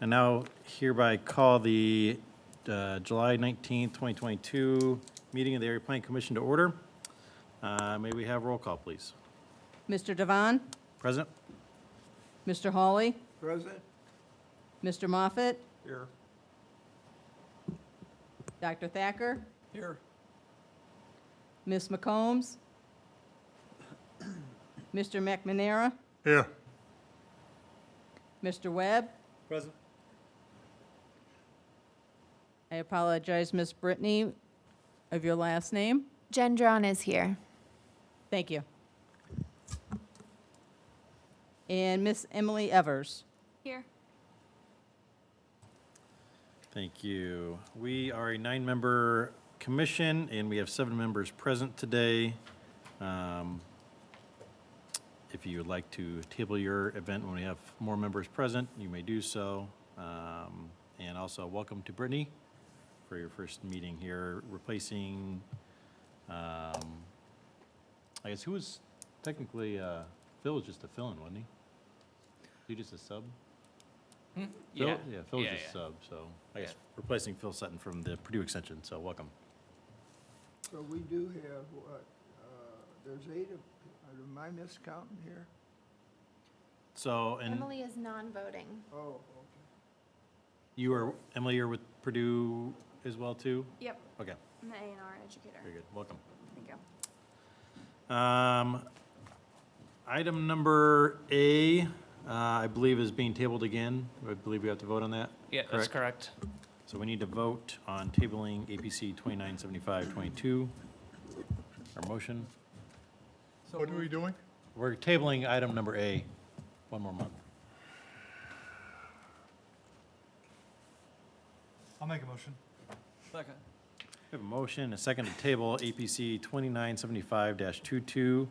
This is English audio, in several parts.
And now hereby call the July 19th, 2022 meeting of the Area Planning Commission to order. May we have roll call, please? Mr. Devon, Present? Mr. Hawley, Present. Mr. Moffett, Here. Dr. Thacker, Here. Ms. McCombs, Mr. McNamara, Here. Mr. Webb. Present. I apologize, Ms. Brittany, of your last name. Gendron is here. Thank you. And Miss Emily Evers. Here. Thank you. We are a 9-member commission, and we have 7 members present today. If you would like to table your event when we have more members present, you may do so. And also, welcome to Brittany for your first meeting here, replacing, I guess, who was technically, Phil was just a fill-in, wasn't he? You just a sub? Phil? Yeah. Yeah, Phil was Yeah, just a yeah. sub, so I guess replacing Phil Sutton from the Purdue Extension, so welcome. So we do have what, there's 8 of, am I miscounting here? So, and Emily is non-voting. Oh, okay. you are, Emily, you're with Purdue as well, too? Yep, Okay, I'm the A&R educator. very good, welcome. Thank you. Item number A, I believe is being tabled again. I believe we have to vote on that. Yeah, that's correct. So we need to vote on tabling APC 297522. Our motion. What are we doing? We're tabling item number A, one more month. I'll make a motion. Second. We have a motion, and a second to table APC 2975-22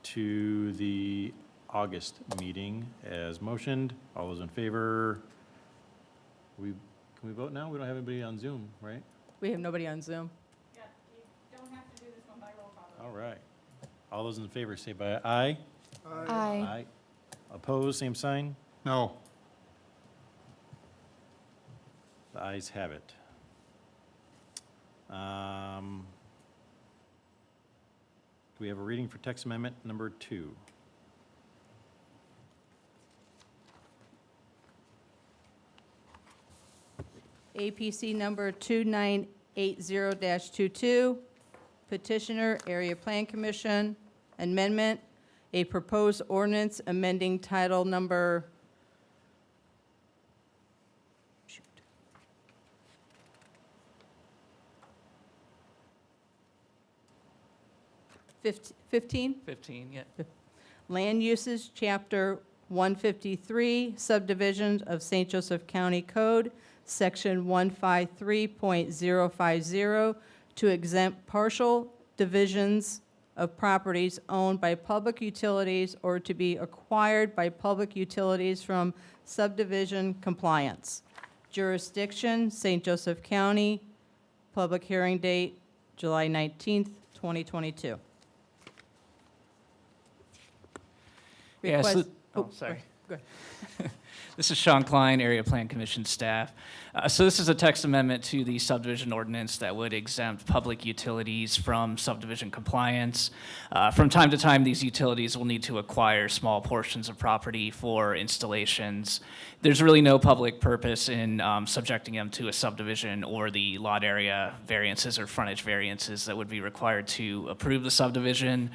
to the August meeting as motioned. All those in favor? Can we vote now? We don't have anybody on Zoom, right? We have nobody on Zoom. All right. All those in favor say by aye. Aye. Opposed, same sign? No. The ayes have it. Do we have a reading for text amendment number 2? APC number 2980-22, petitioner, Area Plan Commission, amendment, a proposed ordinance amending title number, shoot. Fif- 15? 15, yeah. Land Uses, Chapter 153, subdivisions of St. Joseph County Code, Section 153.050, to exempt partial divisions of properties owned by public utilities or to be acquired by public utilities from subdivision compliance. Jurisdiction, St. Joseph County. Public hearing date, July 19th, 2022. Yeah, so- Request- oh, sorry. Go ahead. This is Sean Klein, Area Plan Commission staff. So this is a text amendment to the subdivision ordinance that would exempt public utilities from subdivision compliance. From time to time, these utilities will need to acquire small portions of property for installations. There's really no public purpose in subjecting them to a subdivision or the lot area variances or frontage variances that would be required to approve the subdivision.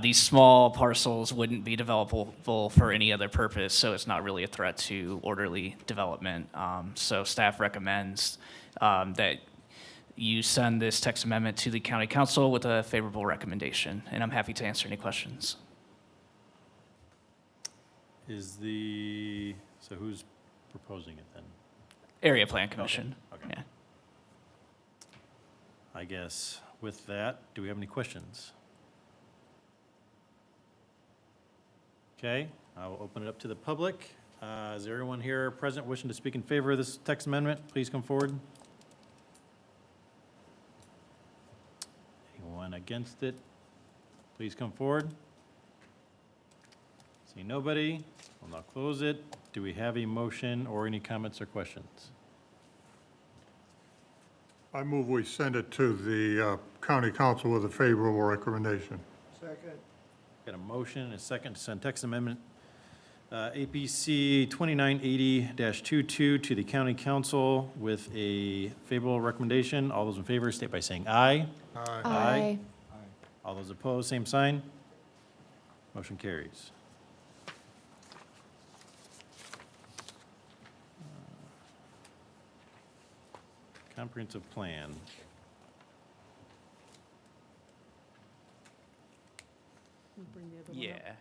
These small parcels wouldn't be developable for any other purpose, so it's not really a threat to orderly development. So staff recommends that you send this text amendment to the county council with a favorable recommendation, and I'm happy to answer any questions. So who's proposing it then? Area Plan Commission. Okay. Yeah. I guess with that, do we have any questions? Okay, I will open it up to the public. Is there anyone here present wishing to speak in favor of this text amendment? Please come forward. Anyone against it? Please come forward. See nobody, we'll now close it. Do we have a motion or any comments or questions? I move we send it to the county council with a favorable recommendation. Second. Got a motion and a second to send text amendment APC 2980-22 to the county council with a favorable recommendation. All those in favor state by saying aye. Aye. All those opposed, same sign. Motion carries. Comprehensive plan. Yeah.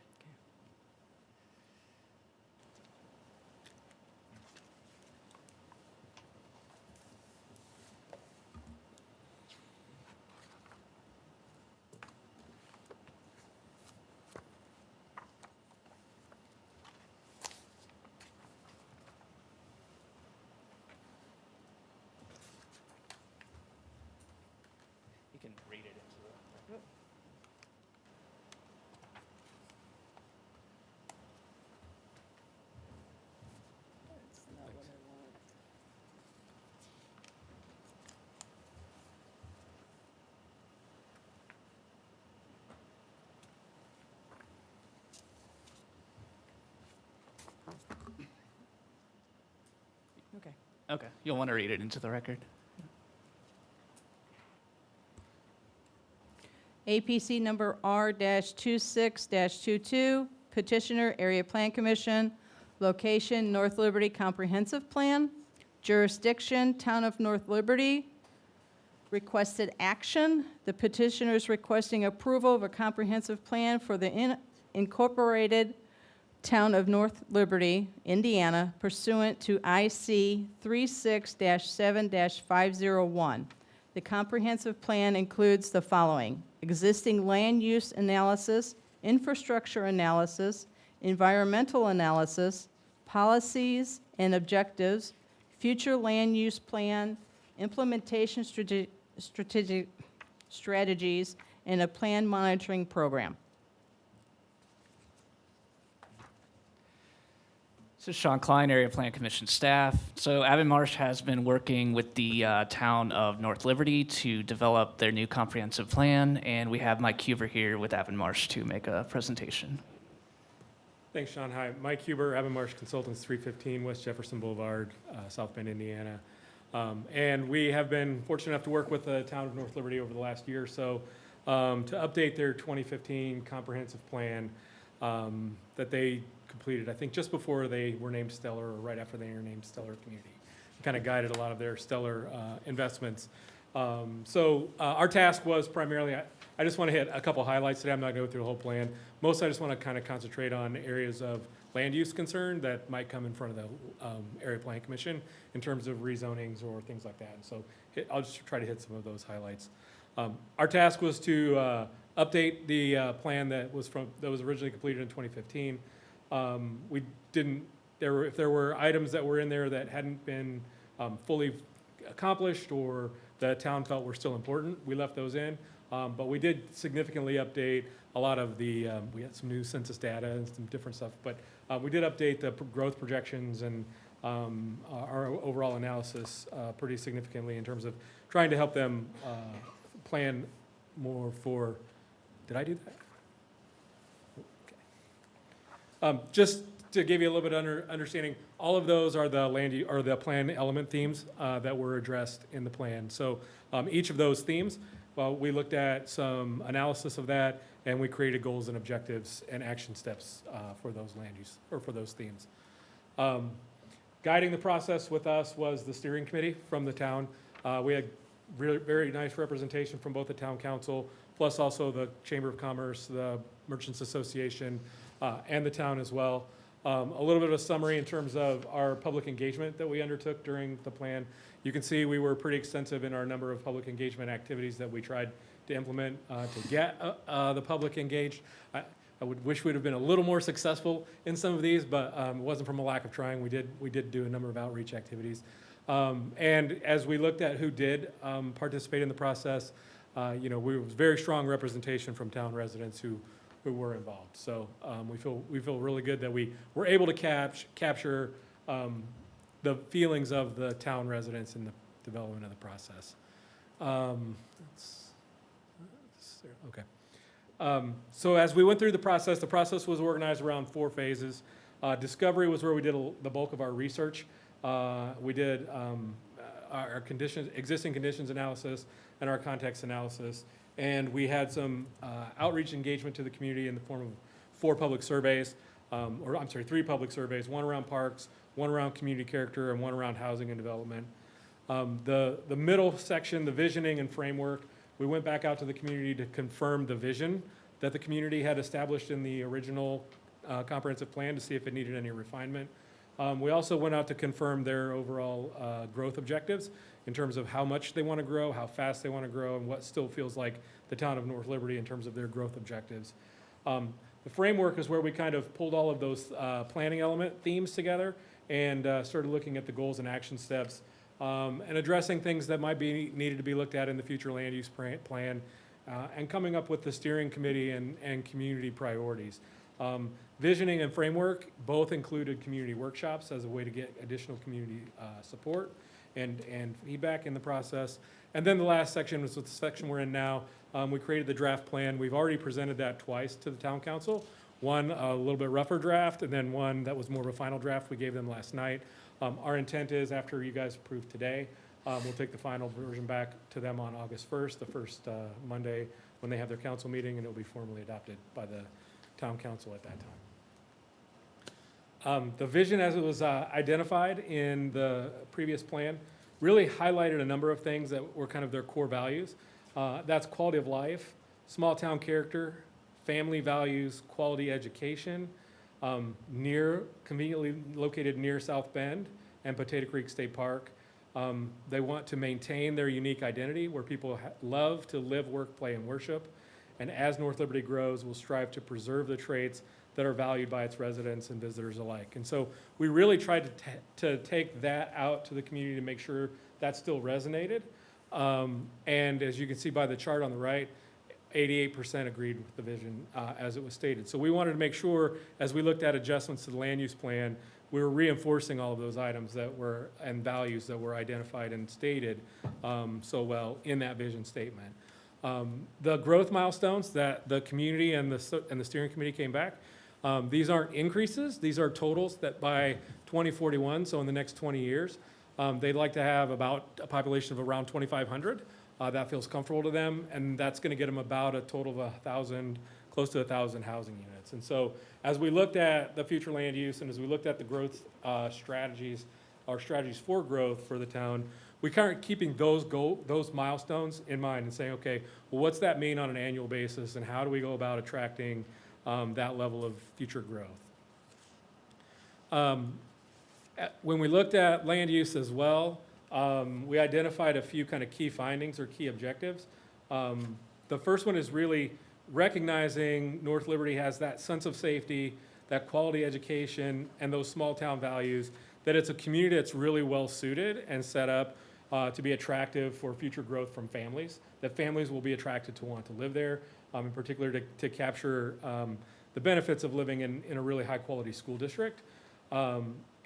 You can read it into the. Okay. Okay, you'll want to read it into the record. APC number R-26-22, petitioner, Area Plan Commission, location, North Liberty Comprehensive Plan, jurisdiction, Town of North Liberty, requested action, the petitioner is requesting approval of a comprehensive plan for the incorporated Town of North Liberty, Indiana, pursuant to IC 36-7-501. The comprehensive plan includes the following: existing land use analysis, infrastructure analysis, environmental analysis, policies and objectives, future land use plan, implementation strategies, and a plan monitoring program. This is Sean Klein, Area Plan Commission staff. So Avonmarsh has been working with the town of North Liberty to develop their new comprehensive plan, and we have Mike Huber here with Avonmarsh to make a presentation. Thanks, Sean. Hi, Mike Huber, Avonmarsh Consultants, 315 West Jefferson Boulevard, South Bend, Indiana. And we have been fortunate enough to work with the town of North Liberty over the last year or so to update their 2015 comprehensive plan that they completed, I think, just before they were named Stellar or right after they were named Stellar Community. Kind of guided a lot of their stellar investments. So our task was primarily, I just want to hit a couple highlights today. I'm not going to go through the whole plan. Most I just want to kind of concentrate on areas of land use concern that might come in front of the Area Plan Commission in terms of rezonings or things like that. So I'll just try to hit some of those highlights. Our task was to update the plan that was originally completed in 2015. We didn't. If there were items that were in there that hadn't been fully accomplished or the town felt were still important, we left those in. But we did significantly update a lot of the. We had some new census data and some different stuff. But we did update the growth projections and our overall analysis pretty significantly in terms of trying to help them plan more for. Did I do that? Just to give you a little bit of understanding, all of those are the the plan element themes that were addressed in the plan. So each of those themes, well, we looked at some analysis of that, and we created goals and objectives and action steps for those land use or for those themes. Guiding the process with us was the steering committee from the town. We had really very nice representation from both the town council, plus also the Chamber of Commerce, the Merchants Association, and the town as well. A little bit of a summary in terms of our public engagement that we undertook during the plan. You can see we were pretty extensive in our number of public engagement activities that we tried to implement to get the public engaged. I would wish we'd have been a little more successful in some of these, but it wasn't from a lack of trying. We did do a number of outreach activities. And as we looked at who did participate in the process, we was very strong representation from town residents who were involved. So we feel really good that we were able to capture the feelings of the town residents in the development of the process. Okay. So as we went through the process was organized around 4 phases. Discovery was where we did the bulk of our research. We did our existing conditions analysis and our context analysis. And we had some outreach engagement to the community in the form of 4 public surveys, 3 public surveys, 1 around parks, 1 around community character, and 1 around housing and development. The middle section, the visioning and framework, we went back out to the community to confirm the vision that the community had established in the original comprehensive plan to see if it needed any refinement. We also went out to confirm their overall growth objectives in terms of how much they want to grow, how fast they want to grow, and what still feels like the town of North Liberty in terms of their growth objectives. The framework is where we kind of pulled all of those planning element themes together and started looking at the goals and action steps and addressing things that might be needed to be looked at in the future land use plan and coming up with the steering committee and community priorities. Visioning and framework both included community workshops as a way to get additional community support and feedback in the process. And then the last section was the section we're in now. We created the draft plan. We've already presented that twice to the town council. One a little bit rougher draft, and then one that was more of a final draft we gave them last night. Our intent is after you guys approve today, we'll take the final version back to them on August 1st, the first Monday when they have their council meeting, and it'll be formally adopted by the town council at that time. The vision as it was identified in the previous plan really highlighted a number of things that were kind of their core values. That's quality of life, small town character, family values, quality education, conveniently located near South Bend and Potato Creek State Park. They want to maintain their unique identity where people love to live, work, play, and worship. And as North Liberty grows, we'll strive to preserve the traits that are valued by its residents and visitors alike. And so we really tried to take that out to the community to make sure that still resonated. And as you can see by the chart on the right, 88% agreed with the vision as it was stated. So we wanted to make sure, as we looked at adjustments to the land use plan, we were reinforcing all of those items that were, and values that were identified and stated so well in that vision statement. The growth milestones that the community and the steering committee came back, these aren't increases, these are totals that by 2041, so in the next 20 years, they'd like to have about a population of around 2,500. That feels comfortable to them, and that's going to get them about a total of 1,000, close to 1,000 housing units. And so as we looked at the future land use and as we looked at the growth strategies, our strategies for growth for the town, we kind of keeping those milestones in mind and saying, okay, well, what's that mean on an annual basis, and how do we go about attracting that level of future growth? When we looked at land use as well, we identified a few kind of key findings or key objectives. The first one is really recognizing North Liberty has that sense of safety, that quality education, and those small town values, that it's a community that's really well suited and set up to be attractive for future growth from families, that families will be attracted to want to live there, in particular to capture the benefits of living in a really high quality school district.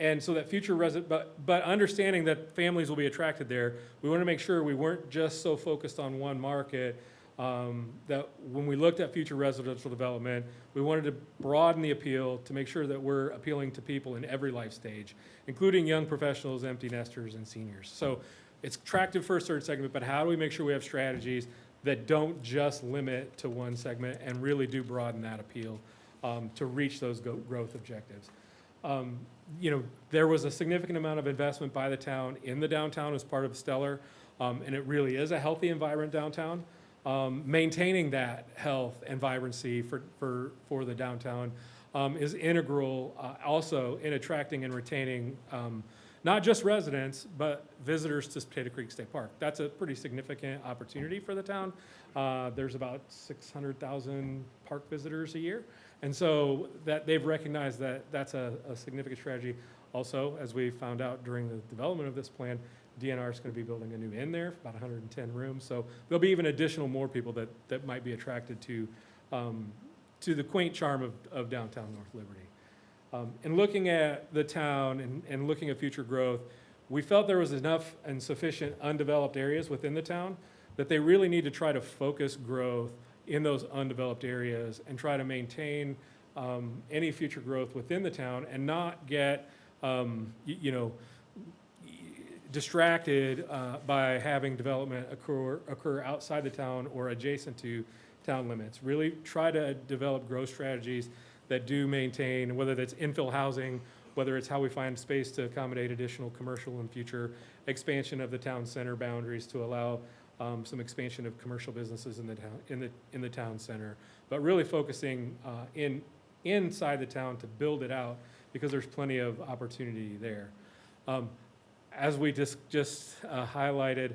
And so that future but understanding that families will be attracted there, we want to make sure we weren't just so focused on one market, that when we looked at future residential development, we wanted to broaden the appeal to make sure that we're appealing to people in every life stage, including young professionals, empty nesters, and seniors. So it's attractive for a certain segment, but how do we make sure we have strategies that don't just limit to one segment and really do broaden that appeal to reach those growth objectives? There was a significant amount of investment by the town in the downtown as part of Stellar, and it really is a healthy and vibrant downtown. Maintaining that health and vibrancy for the downtown is integral also in attracting and retaining not just residents, but visitors to Potato Creek State Park. That's a pretty significant opportunity for the town. There's about 600,000 park visitors a year. And so that they've recognized that that's a significant strategy. Also, as we found out during the development of this plan, DNR is going to be building a new inn there, about 110 rooms. So there'll be even more people that might be attracted to to the quaint charm of downtown North Liberty. In looking at the town and looking at future growth, we felt there was enough and sufficient undeveloped areas within the town that they really need to try to focus growth in those undeveloped areas and try to maintain any future growth within the town and not get, distracted by having development occur outside the town or adjacent to town limits. Really try to develop growth strategies that do maintain, whether that's infill housing, whether it's how we find space to accommodate additional commercial and future expansion of the town center boundaries to allow some expansion of commercial businesses in the town, in the town center, but really focusing inside the town to build it out because there's plenty of opportunity there. As we just highlighted,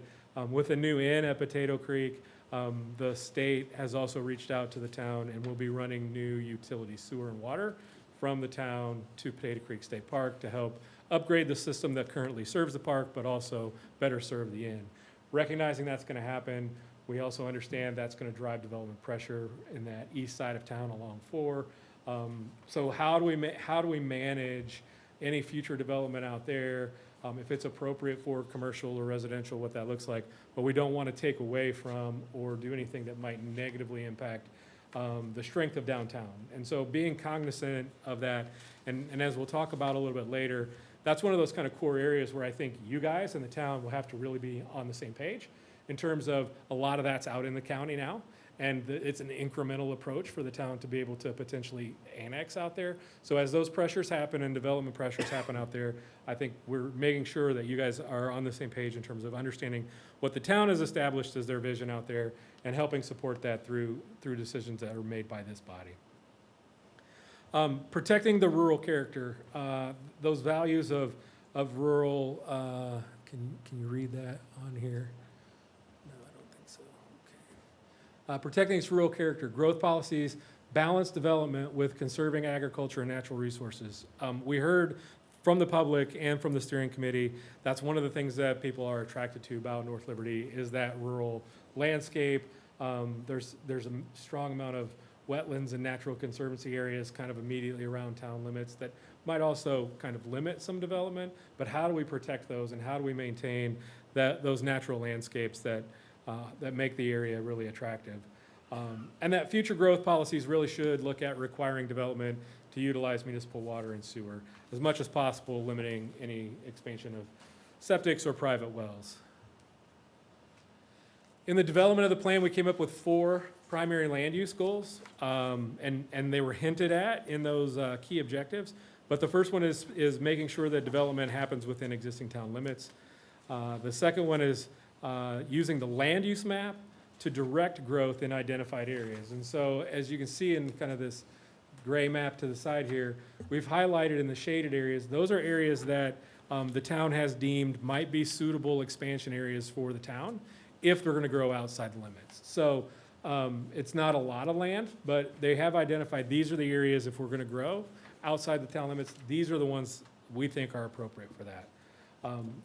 with a new inn at Potato Creek, the state has also reached out to the town and will be running new utility sewer and water from the town to Potato Creek State Park to help upgrade the system that currently serves the park, but also better serve the inn. Recognizing that's going to happen, we also understand that's going to drive development pressure in that east side of town along 4. So how do we manage any future development out there, if it's appropriate for commercial or residential, what that looks like, but we don't want to take away from or do anything that might negatively impact the strength of downtown. And so being cognizant of that, and as we'll talk about a little bit later, that's one of those kind of core areas where I think you guys in the town will have to really be on the same page in terms of a lot of that's out in the county now. And it's an incremental approach for the town to be able to potentially annex out there. So as those pressures happen and development pressures happen out there, I think we're making sure that you guys are on the same page in terms of understanding what the town has established as their vision out there and helping support that through decisions that are made by this body. Protecting the rural character, those values of rural, can you read that on here? No, I don't think so. Okay. Protecting its rural character, growth policies, balanced development with conserving agriculture and natural resources. We heard from the public and from the steering committee, that's one of the things that people are attracted to about North Liberty is that rural landscape. There's a strong amount of wetlands and natural conservancy areas kind of immediately around town limits that might also kind of limit some development, but how do we protect those and how do we maintain those natural landscapes that make the area really attractive? And that future growth policies really should look at requiring development to utilize municipal water and sewer as much as possible, limiting any expansion of septics or private wells. In the development of the plan, we came up with 4 primary land use goals, and they were hinted at in those key objectives. But the first one is making sure that development happens within existing town limits. The second one is using the land use map to direct growth in identified areas. And so as you can see in kind of this gray map to the side here, we've highlighted in the shaded areas, those are areas that the town has deemed might be suitable expansion areas for the town if they're going to grow outside the limits. So it's not a lot of land, but they have identified these are the areas if we're going to grow outside the town limits, these are the ones we think are appropriate for that.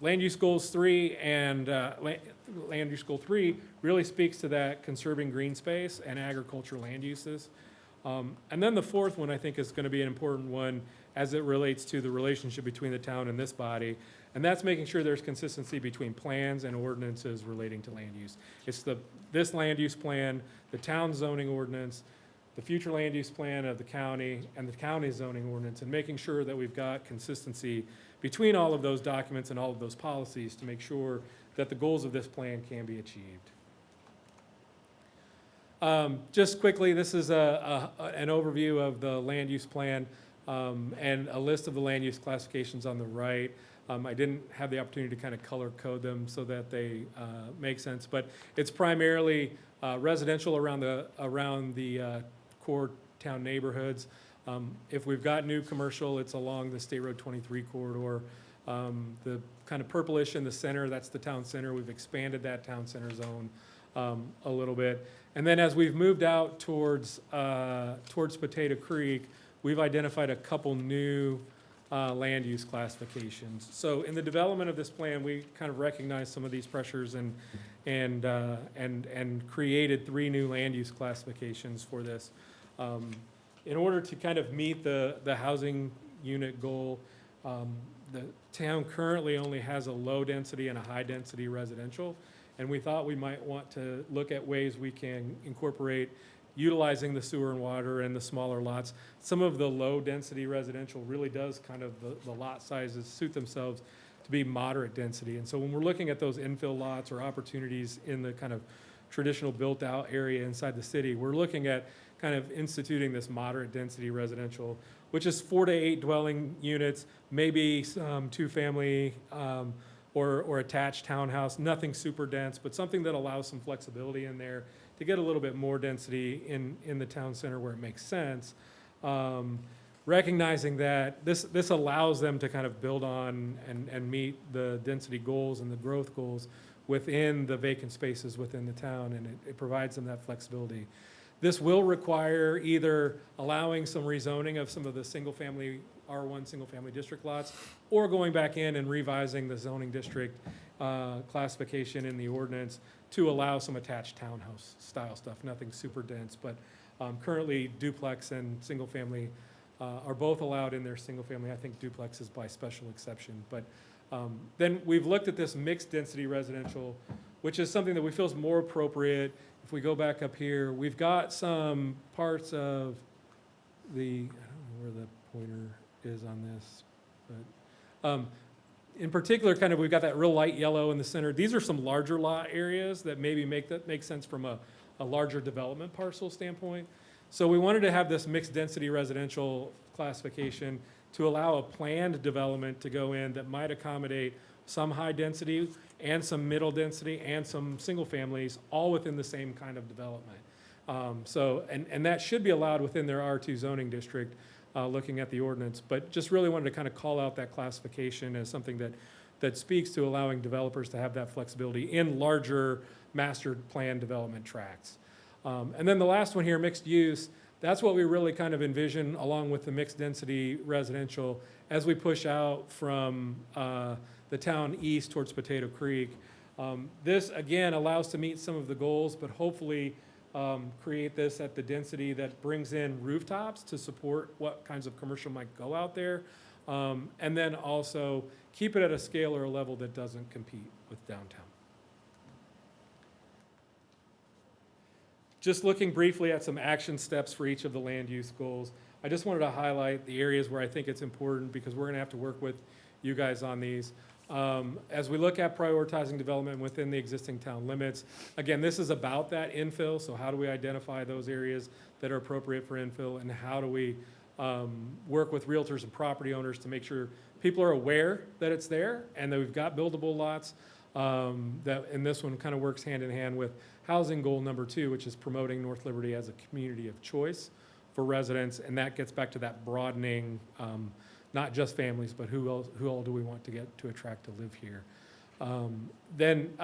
Land use goals 3 and land use goal 3 really speaks to that conserving green space and agricultural land uses. And then the fourth one I think is going to be an important one as it relates to the relationship between the town and this body. And that's making sure there's consistency between plans and ordinances relating to land use. It's this land use plan, the town zoning ordinance, the future land use plan of the county, and the county zoning ordinance, and making sure that we've got consistency between all of those documents and all of those policies to make sure that the goals of this plan can be achieved. Just quickly, this is an overview of the land use plan and a list of the land use classifications on the right. I didn't have the opportunity to kind of color code them so that they make sense, but it's primarily residential around the core town neighborhoods. If we've got new commercial, it's along the State Road 23 corridor. The kind of purplish in the center, that's the town center. We've expanded that town center zone a little bit. And then as we've moved out towards Potato Creek, we've identified a couple new land use classifications. So in the development of this plan, we kind of recognized some of these pressures and created 3 new land use classifications for this. in order to kind of meet the housing unit goal, the town currently only has a low-density and a high-density residential, and we thought we might want to look at ways we can incorporate utilizing the sewer and water and the smaller lots. Some of the low-density residential really does kind of, the lot sizes suit themselves to be moderate density. And so when we're looking at those infill lots or opportunities in the kind of traditional built-out area inside the city, we're looking at kind of instituting this moderate density residential, which is 4 to 8 dwelling units, maybe some two-family or attached townhouse, nothing super dense, but something that allows some flexibility in there to get a little bit more density in the town center where it makes sense. Recognizing that this allows them to kind of build on and meet the density goals and the growth goals within the vacant spaces within the town, and it provides them that flexibility. This will require either allowing some rezoning of some of the single-family, R1 single-family district lots, or going back in and revising the zoning district classification in the ordinance to allow some attached townhouse style stuff, nothing super dense, but currently duplex and single-family are both allowed in their single-family. I think duplex is by special exception. But then we've looked at this mixed-density residential, which is something that we feel is more appropriate. If we go back up here, we've got some parts of the, I don't know where the pointer is on this, but in particular, kind of, we've got that real light yellow in the center. These are some larger lot areas that maybe make sense from a larger development parcel standpoint. So we wanted to have this mixed-density residential classification to allow a planned development to go in that might accommodate some high density and some middle density and some single families, all within the same kind of development. And that should be allowed within their R2 zoning district, looking at the ordinance, but just really wanted to kind of call out that classification as something that speaks to allowing developers to have that flexibility in larger master plan development tracts. And then the last one here, mixed use, that's what we really kind of envision along with the mixed density residential as we push out from the town east towards Potato Creek. This, again, allows to meet some of the goals, but hopefully create this at the density that brings in rooftops to support what kinds of commercial might go out there. And then also keep it at a scale or a level that doesn't compete with downtown. Just looking briefly at some action steps for each of the land use goals, I just wanted to highlight the areas where I think it's important because we're going to have to work with you guys on these. As we look at prioritizing development within the existing town limits, again, this is about that infill, so how do we identify those areas that are appropriate for infill, and how do we work with realtors and property owners to make sure people are aware that it's there and that we've got buildable lots. And this one kind of works hand in hand with housing goal number 2, which is promoting North Liberty as a community of choice for residents, and that gets back to that broadening, not just families, but who all do we want to get to attract to live here. Then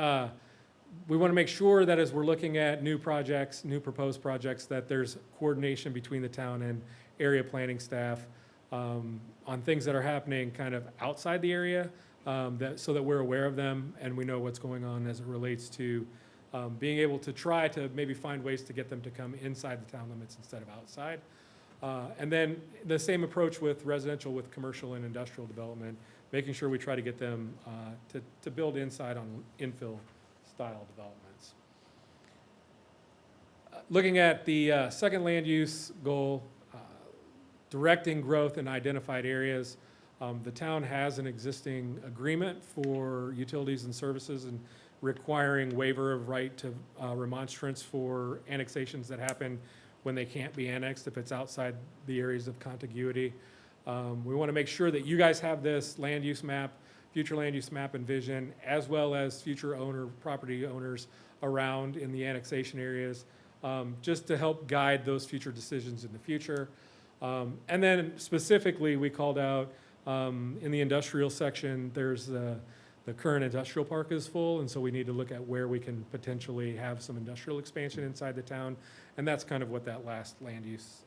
we want to make sure that as we're looking at new projects, new proposed projects, that there's coordination between the town and area planning staff on things that are happening kind of outside the area, so that we're aware of them and we know what's going on as it relates to being able to try to maybe find ways to get them to come inside the town limits instead of outside. And then the same approach with residential, with commercial and industrial development, making sure we try to get them to build inside on infill style developments. Looking at the second land use goal, directing growth in identified areas. The town has an existing agreement for utilities and services and requiring waiver of right to remonstrance for annexations that happen when they can't be annexed if it's outside the areas of contiguity. We want to make sure that you guys have this land use map, future land use map and vision, as well as future property owners around in the annexation areas, just to help guide those future decisions in the future. And then specifically, we called out in the industrial section, there's the current industrial park is full, and so we need to look at where we can potentially have some industrial expansion inside the town, and that's kind of what that last land use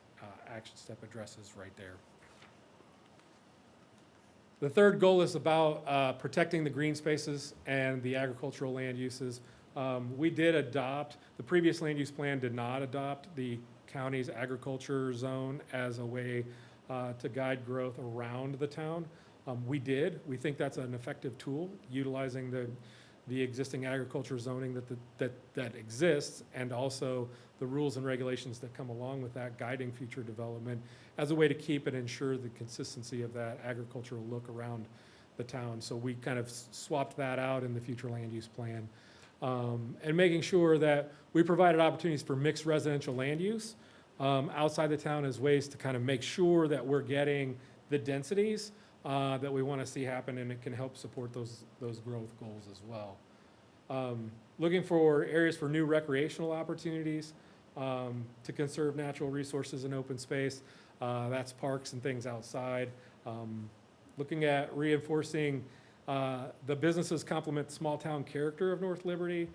action step addresses right there. The third goal is about protecting the green spaces and the agricultural land uses. We did adopt, the previous land use plan did not adopt the county's agriculture zone as a way to guide growth around the town. We did. We think that's an effective tool, utilizing the existing agriculture zoning that exists, and also the rules and regulations that come along with that, guiding future development as a way to keep and ensure the consistency of that agricultural look around the town. So we kind of swapped that out in the future land use plan. And making sure that we provided opportunities for mixed residential land use outside the town as ways to kind of make sure that we're getting the densities that we want to see happen, and it can help support those growth goals as well. Looking for areas for new recreational opportunities to conserve natural resources and open space. That's parks and things outside. Looking at reinforcing the businesses complement the small town character of North Liberty.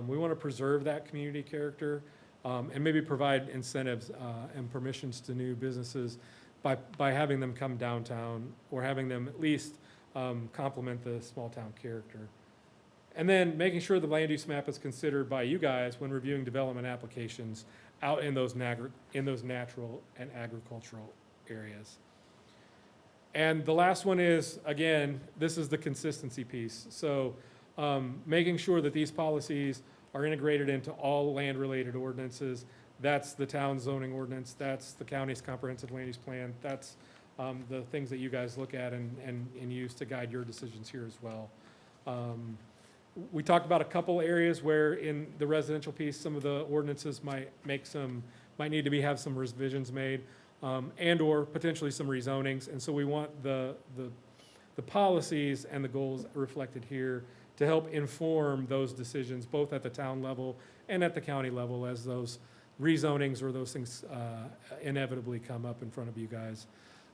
We want to preserve that community character and maybe provide incentives and permissions to new businesses by having them come downtown, or having them at least complement the small town character. And then making sure the land use map is considered by you guys when reviewing development applications out in those natural and agricultural areas. And the last one is, again, this is the consistency piece. So making sure that these policies are integrated into all land-related ordinances. That's the town zoning ordinance, that's the county's comprehensive land use plan, that's the things that you guys look at and use to guide your decisions here as well. We talked about a couple areas where in the residential piece, some of the ordinances might need to have some revisions made, and/or potentially some rezonings. And so we want the policies and the goals reflected here to help inform those decisions, both at the town level and at the county level, as those rezonings or those things inevitably come up in front of you guys.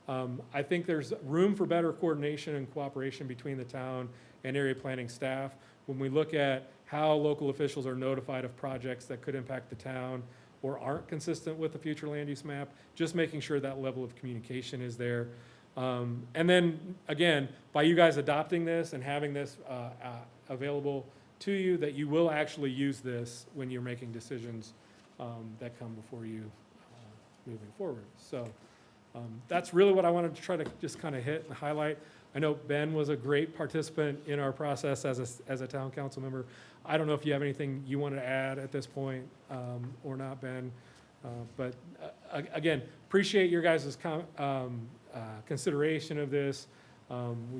I think there's room for better coordination and cooperation between the town and area planning staff. When we look at how local officials are notified of projects that could impact the town or aren't consistent with the future land use map, just making sure that level of communication is there. And then, again, by you guys adopting this and having this available to you, that you will actually use this when you're making decisions that come before you moving forward. So that's really what I wanted to try to just kind of hit and highlight. I know Ben was a great participant in our process as a town council member. I don't know if you have anything you want to add at this point or not, Ben. But again, appreciate your guys' consideration of this.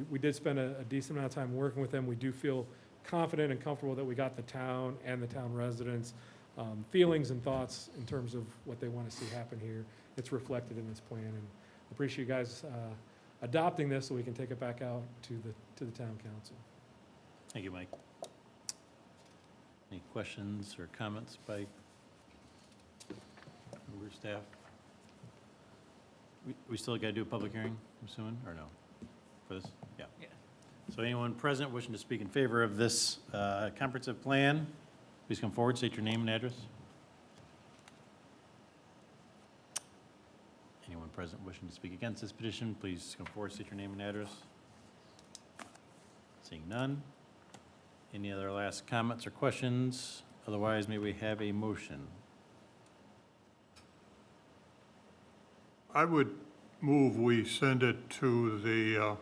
We did spend a decent amount of time working with them. We do feel confident and comfortable that we got the town and the town residents' feelings and thoughts in terms of what they want to see happen here. It's reflected in this plan, and appreciate you guys adopting this so we can take it back out to the town council. Thank you, Mike. Any questions or comments by member staff? We still got to do a public hearing, I'm assuming, or no? For this? Yeah. Yeah. So anyone present wishing to speak in favor of this comprehensive plan, please come forward, state your name and address. Anyone present wishing to speak against this petition, please come forward, state your name and address. Seeing none. Any other last comments or questions? Otherwise, may we have a motion? I would move we send it to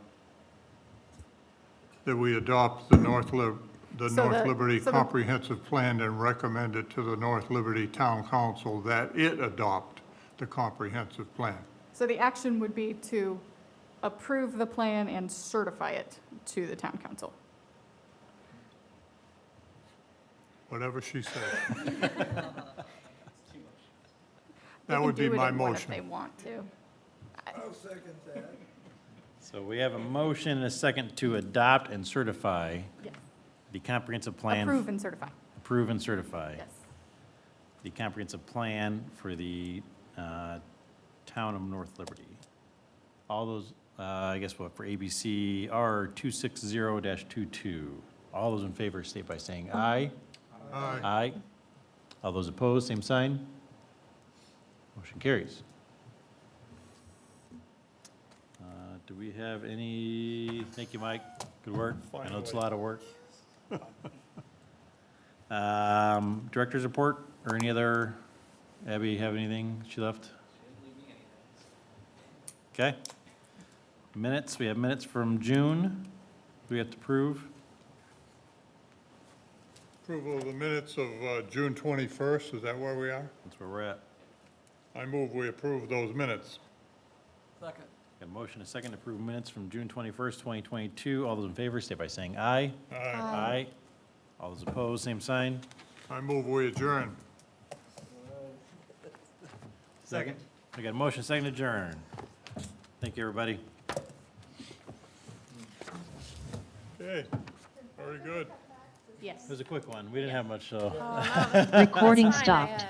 that we adopt the North Liberty Comprehensive Plan and recommend it to the North Liberty Town Council that it adopt the comprehensive plan. So the action would be to approve the plan and certify it to the town council. Whatever she says. They That can would be do it my in one if they motion. want to. I'll second that. So we have a motion and a second to adopt and certify Yes. the comprehensive plan. Approve and certify. Approve and certify. Yes. The comprehensive plan for the town of North Liberty. All those, I guess what, for ABC R 260-22. All those in favor state by saying aye. Aye. Aye. All those opposed, same sign. Motion carries. Do we have any, thank you, Mike, good work. I know it's a lot of work. Director's report or any other Abby, have anything she left? Okay. Minutes, we have minutes from June. We have to approve. Approval of the minutes of June 21st, is that where we are? That's where we're at. I move we approve those minutes. Got a motion, a second to approve minutes from June 21st, 2022. All those in favor, state by saying aye. Aye. Aye. All those opposed, same sign. I move we adjourn. Second. We got a motion, second to adjourn. Thank you, everybody. Okay, very good. Yes. It was a quick one. We didn't have much, so. Recording That's fine, I, stopped.